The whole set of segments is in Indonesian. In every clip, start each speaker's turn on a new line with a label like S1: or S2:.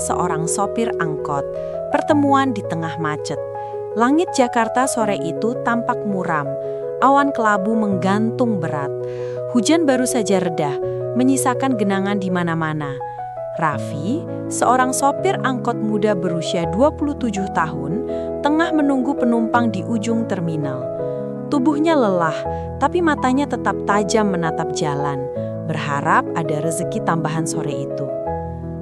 S1: seorang sopir angkot. Pertemuan di tengah macet. Langit Jakarta sore itu tampak muram. Awan kelabu menggantung berat. Hujan baru saja reda, menyisakan genangan di mana-mana. Raffi, seorang sopir angkot muda berusia 27 tahun, tengah menunggu penumpang di ujung terminal. Tubuhnya lelah, tapi matanya tetap tajam menatap jalan, berharap ada rezeki tambahan sore itu.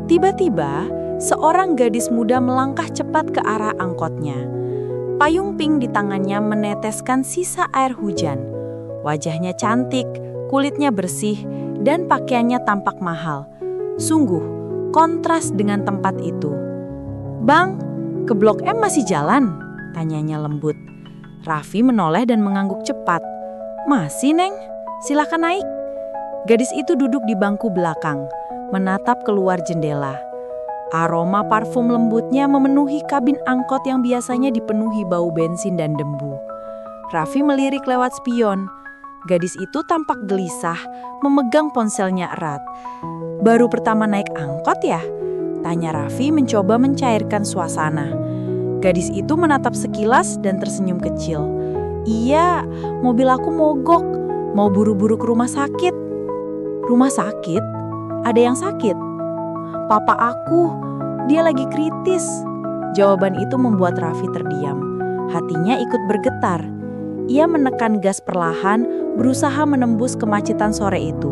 S1: Tiba-tiba, seorang gadis muda melangkah cepat ke arah angkotnya. Payung pink di tangannya meneteskan sisa air hujan. Wajahnya cantik, kulitnya bersih, dan pakaiannya tampak mahal. Sungguh, kontras dengan tempat itu. "Bang, ke Blok M masih jalan?" tanyanya lembut. Raffi menoleh dan mengangguk cepat. "Masih, Neng. Silakan naik." Gadis itu duduk di bangku belakang, menatap keluar jendela. Aroma parfum lembutnya memenuhi kabin angkot yang biasanya dipenuhi bau bensin dan debu. Raffi melirik lewat spion. Gadis itu tampak gelisah, memegang ponselnya erat. "Baru pertama naik angkot ya?" tanya Raffi mencoba mencairkan suasana. Gadis itu menatap sekilas dan tersenyum kecil. "Iya, mobil aku mogok. Mau buru-buru ke rumah sakit." "Rumah sakit? Ada yang sakit?" "Papa aku, dia lagi kritis." Jawaban itu membuat Raffi terdiam. Hatinya ikut bergetar. Ia menekan gas perlahan, berusaha menembus kemacetan sore itu.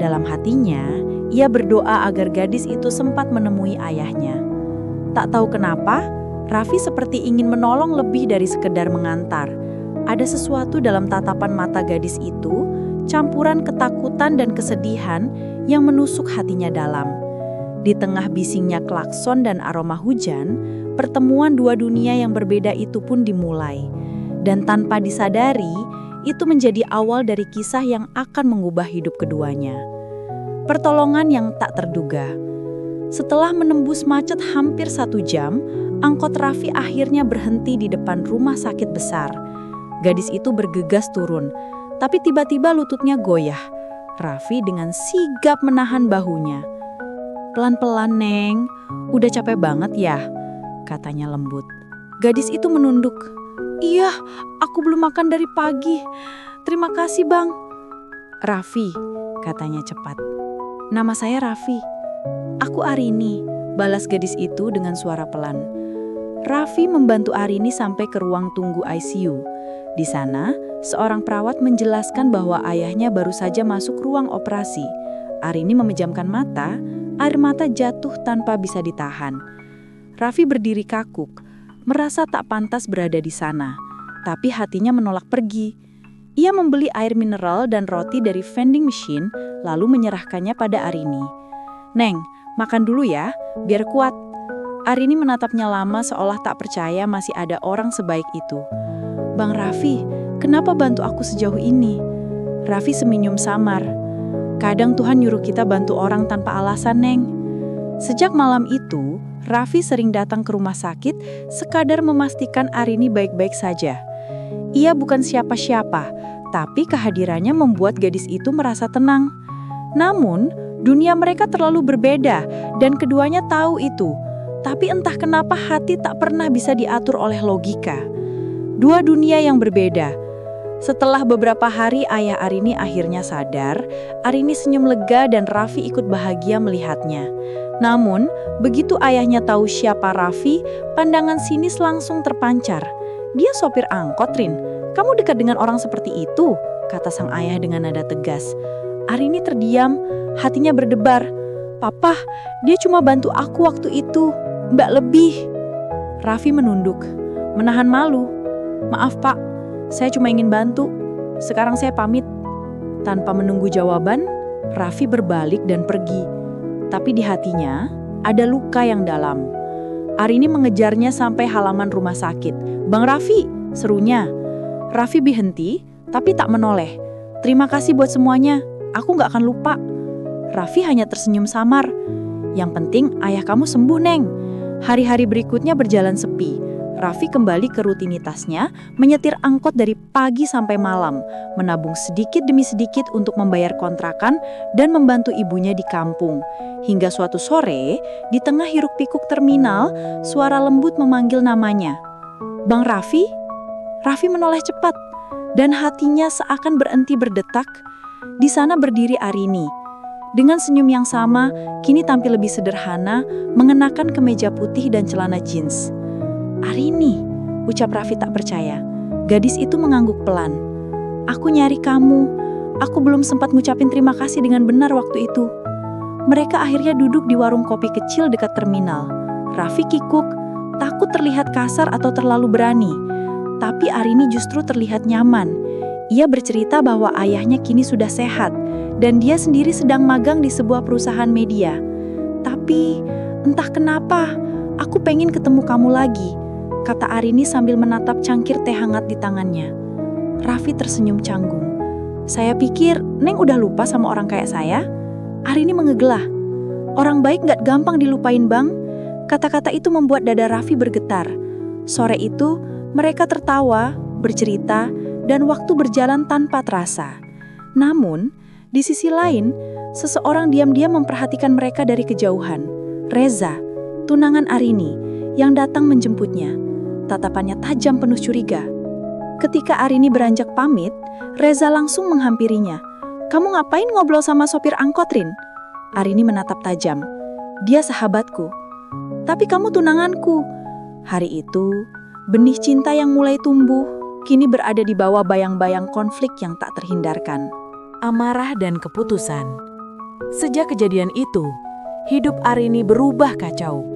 S1: Dalam hatinya, ia berdoa agar gadis itu sempat menemui ayahnya. Tak tahu kenapa, Raffi seperti ingin menolong lebih dari sekedar mengantar. Ada sesuatu dalam tatapan mata gadis itu, campuran ketakutan dan kesedihan yang menusuk hatinya dalam. Di tengah bisingnya klakson dan aroma hujan, pertemuan dua dunia yang berbeda itu pun dimulai. Dan tanpa disadari, itu menjadi awal dari kisah yang akan mengubah hidup keduanya. Pertolongan yang tak terduga. Setelah menembus macet hampir 1 jam, angkot Raffi akhirnya berhenti di depan rumah sakit besar. Gadis itu bergegas turun, tapi tiba-tiba lututnya goyah. Raffi dengan sigap menahan bahunya. "Pelan-pelan, Neng. Udah capek banget ya?" katanya lembut. Gadis itu menunduk. "Iya, aku belum makan dari pagi. Terima kasih, Bang." "Raffi," katanya cepat. "Nama saya Raffi." "Aku Arini," balas gadis itu dengan suara pelan. Raffi membantu Arini sampai ke ruang tunggu ICU. Di sana, seorang perawat menjelaskan bahwa ayahnya baru saja masuk ruang operasi. Arini memejamkan mata, air mata jatuh tanpa bisa ditahan. Raffi berdiri kakuk, merasa tak pantas berada di sana, tapi hatinya menolak pergi. Ia membeli air mineral dan roti dari vending machine, lalu menyerahkannya pada Arini. "Neng, makan dulu ya, biar kuat." Arini menatapnya lama seolah tak percaya masih ada orang sebaik itu. "Bang Raffi, kenapa bantu aku sejauh ini?" Raffi senyum samar. "Kadang Tuhan nyuruh kita bantu orang tanpa alasan, Neng." Sejak malam itu, Raffi sering datang ke rumah sakit sekadar memastikan Arini baik-baik saja. Ia bukan siapa-siapa, tapi kehadirannya membuat gadis itu merasa tenang. Namun, dunia mereka terlalu berbeda dan keduanya tahu itu. Tapi entah kenapa hati tak pernah bisa diatur oleh logika. Dua dunia yang berbeda. Setelah beberapa hari ayah Arini akhirnya sadar, Arini senyum lega dan Raffi ikut bahagia melihatnya. Namun, begitu ayahnya tahu siapa Raffi, pandangan sinis langsung terpancar. "Dia sopir angkot, Rin. Kamu dekat dengan orang seperti itu?" kata sang ayah dengan nada tegas. Arini terdiam, hatinya berdebar. "Papa, dia cuma bantu aku waktu itu. Mbak lebih." Raffi menunduk, menahan malu. "Maaf Pak, saya cuma ingin bantu. Sekarang saya pamit." Tanpa menunggu jawaban, Raffi berbalik dan pergi. Tapi di hatinya ada luka yang dalam. Arini mengejarnya sampai halaman rumah sakit. "Bang Raffi," serunya. Raffi berhenti, tapi tak menoleh. "Terima kasih buat semuanya, aku gak akan lupa." Raffi hanya tersenyum samar. "Yang penting ayah kamu sembuh, Neng." Hari-hari berikutnya berjalan sepi.
S2: Raffi kembali ke rutinitasnya, menyetir angkot dari pagi sampai malam, menabung sedikit demi sedikit untuk membayar kontrakan dan membantu ibunya di kampung. Hingga suatu sore, di tengah hiruk-pikuk terminal, suara lembut memanggil namanya. "Bang Raffi?" Raffi menoleh cepat, dan hatinya seakan berhenti berdetak. Di sana berdiri Arini. Dengan senyum yang sama, kini tampil lebih sederhana, mengenakan kemeja putih dan celana jeans. "Arini," ucap Raffi tak percaya. Gadis itu mengangguk pelan. "Aku nyari kamu. Aku belum sempat ngucapin terima kasih dengan benar waktu itu." Mereka akhirnya duduk di warung kopi kecil dekat terminal. Raffi kikuk, takut terlihat kasar atau terlalu berani. Tapi Arini justru terlihat nyaman. Ia bercerita bahwa ayahnya kini sudah sehat, dan dia sendiri sedang magang di sebuah perusahaan media. "Tapi, entah kenapa, aku pengen ketemu kamu lagi," kata Arini sambil menatap cangkir teh hangat di tangannya. Raffi tersenyum canggung. "Saya pikir Neng udah lupa sama orang kayak saya?" Arini mengegelah. "Orang baik gak gampang dilupain, Bang." Kata-kata itu membuat dada Raffi bergetar. Sore itu, mereka tertawa, bercerita, dan waktu berjalan tanpa terasa. Namun, di sisi lain, seseorang diam-diam memperhatikan mereka dari kejauhan. Reza, tunangan Arini, yang datang menjemputnya. Tatapannya tajam penuh curiga. Ketika Arini beranjak pamit, Reza langsung menghampirinya. "Kamu ngapain ngobrol sama sopir angkot, Rin?" Arini menatap tajam. "Dia sahabatku." "Tapi kamu tunanganku." Hari itu, benih cinta yang mulai tumbuh, kini berada di bawah bayang-bayang konflik yang tak terhindarkan.
S1: Amarah dan keputusan. Sejak kejadian itu, hidup Arini berubah kacau.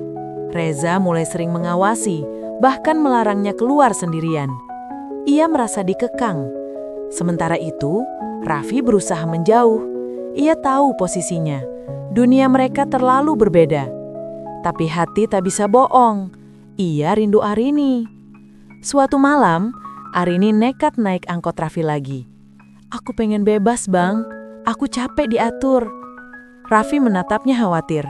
S1: Reza mulai sering mengawasi, bahkan melarangnya keluar sendirian. Ia merasa dikekang. Sementara itu, Raffi berusaha menjauh. Ia tahu posisinya. Dunia mereka terlalu berbeda. Tapi hati tak bisa bohong. Ia rindu Arini. Suatu malam, Arini nekat naik angkot Raffi lagi. "Aku pengen bebas, Bang. Aku capek diatur." Raffi menatapnya khawatir.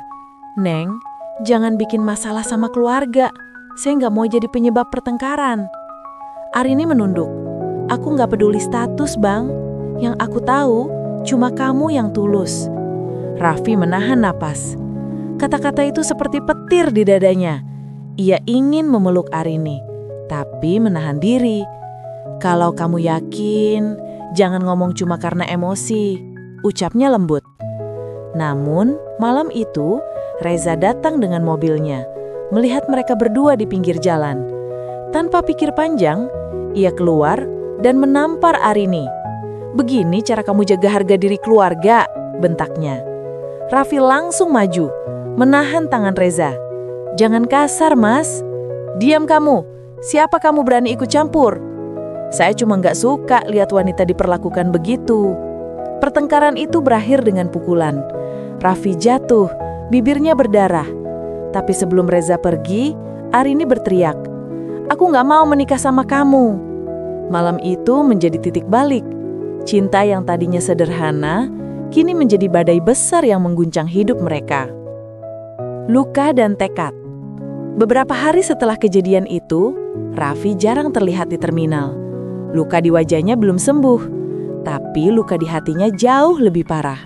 S1: "Neng, jangan bikin masalah sama keluarga. Saya nggak mau jadi penyebab pertengkaran." Arini menunduk. "Aku nggak peduli status, Bang. Yang aku tahu, cuma kamu yang tulus." Raffi menahan napas. Kata-kata itu seperti petir di dadanya. Ia ingin memeluk Arini, tapi menahan diri. "Kalau kamu yakin, jangan ngomong cuma karena emosi," ucapnya lembut. Namun, malam itu, Reza datang dengan mobilnya, melihat mereka berdua di pinggir jalan. Tanpa pikir panjang, ia keluar dan menampar Arini. "Begini cara kamu jaga harga diri keluarga," bentaknya. Raffi langsung maju, menahan tangan Reza. "Jangan kasar, Mas." "Diam kamu. Siapa kamu berani ikut campur?" "Saya cuma nggak suka lihat wanita diperlakukan begitu." Pertengkaran itu berakhir dengan pukulan. Raffi jatuh, bibirnya berdarah. Tapi sebelum Reza pergi, Arini berteriak, "Aku nggak mau menikah sama kamu." Malam itu menjadi titik balik. Cinta yang tadinya sederhana, kini menjadi badai besar yang mengguncang hidup mereka. Luka dan tekad. Beberapa hari setelah kejadian itu, Raffi jarang terlihat di terminal. Luka di wajahnya belum sembuh, tapi luka di hatinya jauh lebih parah.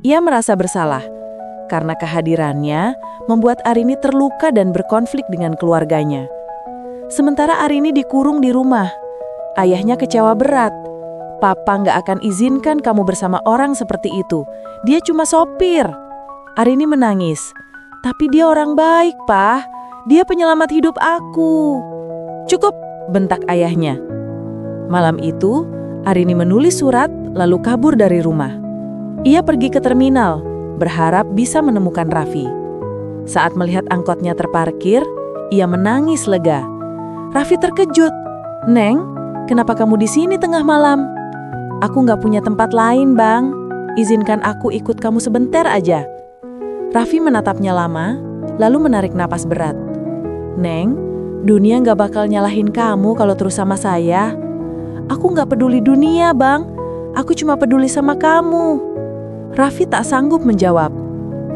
S1: Ia merasa bersalah karena kehadirannya membuat Arini terluka dan berkonflik dengan keluarganya. Sementara Arini dikurung di rumah, ayahnya kecewa berat. "Papa nggak akan izinkan kamu bersama orang seperti itu. Dia cuma sopir." Arini menangis. "Tapi dia orang baik, Pak. Dia penyelamat hidup aku." "Cukup," bentak ayahnya. Malam itu, Arini menulis surat lalu kabur dari rumah. Ia pergi ke terminal, berharap bisa menemukan Raffi. Saat melihat angkotnya terparkir, ia menangis lega. Raffi terkejut. "Neng, kenapa kamu di sini tengah malam?" "Aku nggak punya tempat lain, Bang. Izinkan aku ikut kamu sebentar aja." Raffi menatapnya lama, lalu menarik napas berat. "Neng, dunia nggak bakal nyalahin kamu kalau terus sama saya." "Aku nggak peduli dunia, Bang. Aku cuma peduli sama kamu." Raffi tak sanggup menjawab.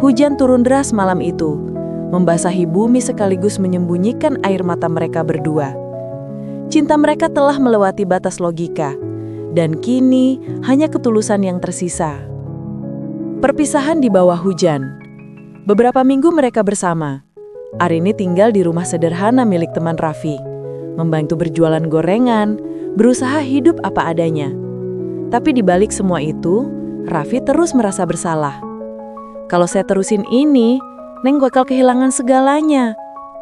S1: Hujan turun deras malam itu.
S2: membasahi bumi sekaligus menyembunyikan air mata mereka berdua. Cinta mereka telah melewati batas logika, dan kini hanya ketulusan yang tersisa. Perpisahan di bawah hujan. Beberapa minggu mereka bersama. Arini tinggal di rumah sederhana milik teman Raffi, membantu berjualan gorengan, berusaha hidup apa adanya. Tapi di balik semua itu, Raffi terus merasa bersalah. "Kalau saya terusin ini, Neng bakal kehilangan segalanya,"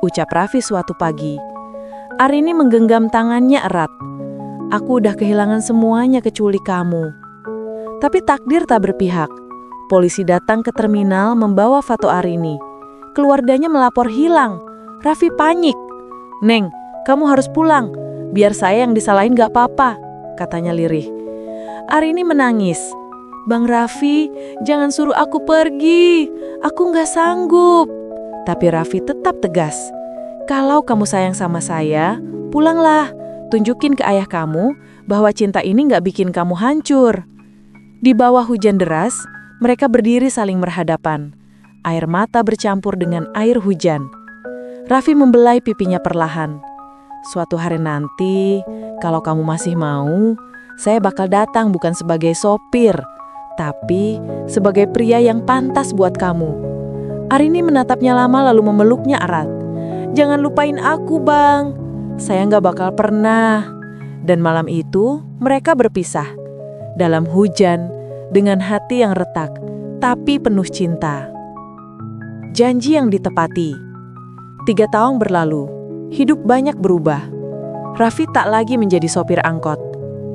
S2: ucap Raffi suatu pagi. Arini menggenggam tangannya erat. "Aku udah kehilangan semuanya kecuali kamu." Tapi takdir tak berpihak. Polisi datang ke terminal membawa foto Arini. Keluarganya melapor hilang. Raffi panik. "Neng, kamu harus pulang. Biar saya yang disalahin gak apa-apa," katanya lirih. Arini menangis. "Bang Raffi, jangan suruh aku pergi. Aku gak sanggup." Tapi Raffi tetap tegas. "Kalau kamu sayang sama saya, pulanglah. Tunjukin ke ayah kamu bahwa cinta ini gak bikin kamu hancur." Di bawah hujan deras, mereka berdiri saling berhadapan. Air mata bercampur dengan air hujan. Raffi membelai pipinya perlahan. "Suatu hari nanti, kalau kamu masih mau, saya bakal datang bukan sebagai sopir, tapi sebagai pria yang pantas buat kamu." Arini menatapnya lama lalu memeluknya erat. "Jangan lupain aku, Bang. Saya nggak bakal pernah." Dan malam itu, mereka berpisah. Dalam hujan, dengan hati yang retak, tapi penuh cinta. Janji yang ditepati. 3 tahun berlalu, hidup banyak berubah. Raffi tak lagi menjadi sopir angkot.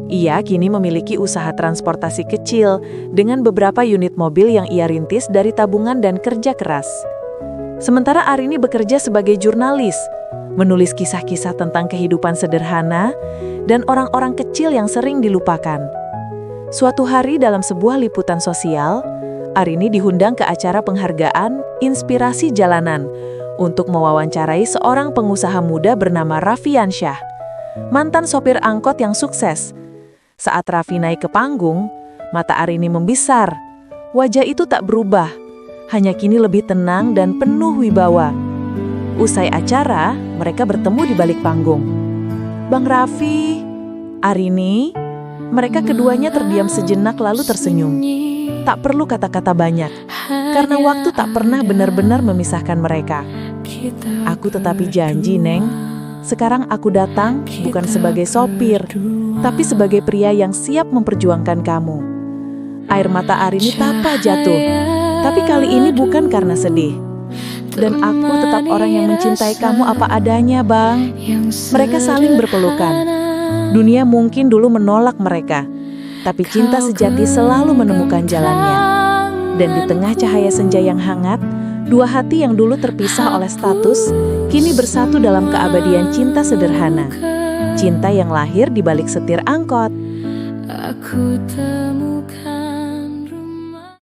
S2: Ia kini memiliki usaha transportasi kecil dengan beberapa unit mobil yang ia rintis dari tabungan dan kerja keras. Sementara Arini bekerja sebagai jurnalis, menulis kisah-kisah tentang kehidupan sederhana dan orang-orang kecil yang sering dilupakan. Suatu hari dalam sebuah liputan sosial, Arini diundang ke acara penghargaan Inspirasi Jalanan untuk mewawancarai seorang pengusaha muda bernama Raffi Yansyah, mantan sopir angkot yang sukses. Saat Raffi naik ke panggung, mata Arini membesar. Wajah itu tak berubah, hanya kini lebih tenang dan penuh wibawa. Usai acara, mereka bertemu di balik panggung. "Bang Raffi, Arini," mereka keduanya terdiam sejenak lalu tersenyum. Tak perlu kata-kata banyak, karena waktu tak pernah benar-benar memisahkan mereka. "Aku tetapi janji, Neng. Sekarang aku datang bukan sebagai sopir, tapi sebagai pria yang siap memperjuangkan kamu." Air mata Arini tapa jatuh, tapi kali ini bukan karena sedih. "Dan aku tetap orang yang mencintai kamu apa adanya, Bang." Mereka saling berpelukan. Dunia mungkin dulu menolak mereka, tapi cinta sejati selalu menemukan jalannya. Dan di tengah cahaya senja yang hangat, 2 hati yang dulu terpisah oleh status, kini bersatu dalam keabadian cinta sederhana. Cinta yang lahir di balik setir angkot.
S3: Aku temukan